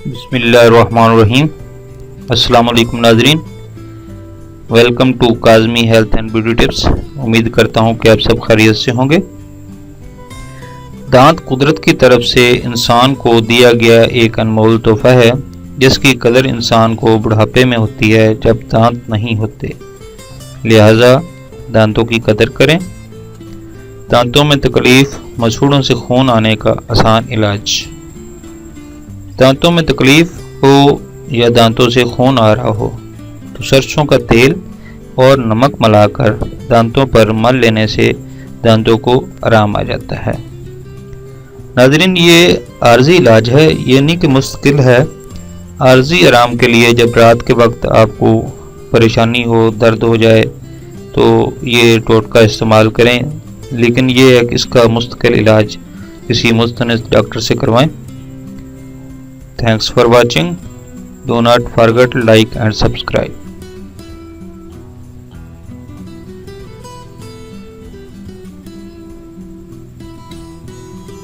بسم اللہ الرحمن الرحیم۔ السلام علیکم ناظرین، welcome to Kazmi health and beauty tips. امید کرتا ہوں کہ آپ سب خیریت سے ہوں گے۔ دانت قدرت کی طرف سے انسان کو دیا گیا ایک انمول تحفہ ہے، جس کی قدر انسان کو بڑھاپے میں ہوتی ہے جب دانت نہیں ہوتے۔ لہٰذا دانتوں کی قدر کریں۔ دانتوں میں تکلیف، مسوڑھوں سے خون آنے کا آسان علاج۔ دانتوں میں تکلیف ہو یا دانتوں سے خون آ رہا ہو تو سرسوں کا تیل اور نمک ملا کر دانتوں پر مل لینے سے دانتوں کو آرام آ جاتا ہے۔ ناظرین، یہ عارضی علاج ہے، یہ نہیں کہ مستقل ہے۔ عارضی آرام کے لیے جب رات کے وقت آپ کو پریشانی ہو، درد ہو جائے تو یہ ٹوٹکا استعمال کریں، لیکن یہ ہے کہ اس کا مستقل علاج کسی مستند ڈاکٹر سے کروائیں۔ Thanks for watching. Do not forget to like and subscribe.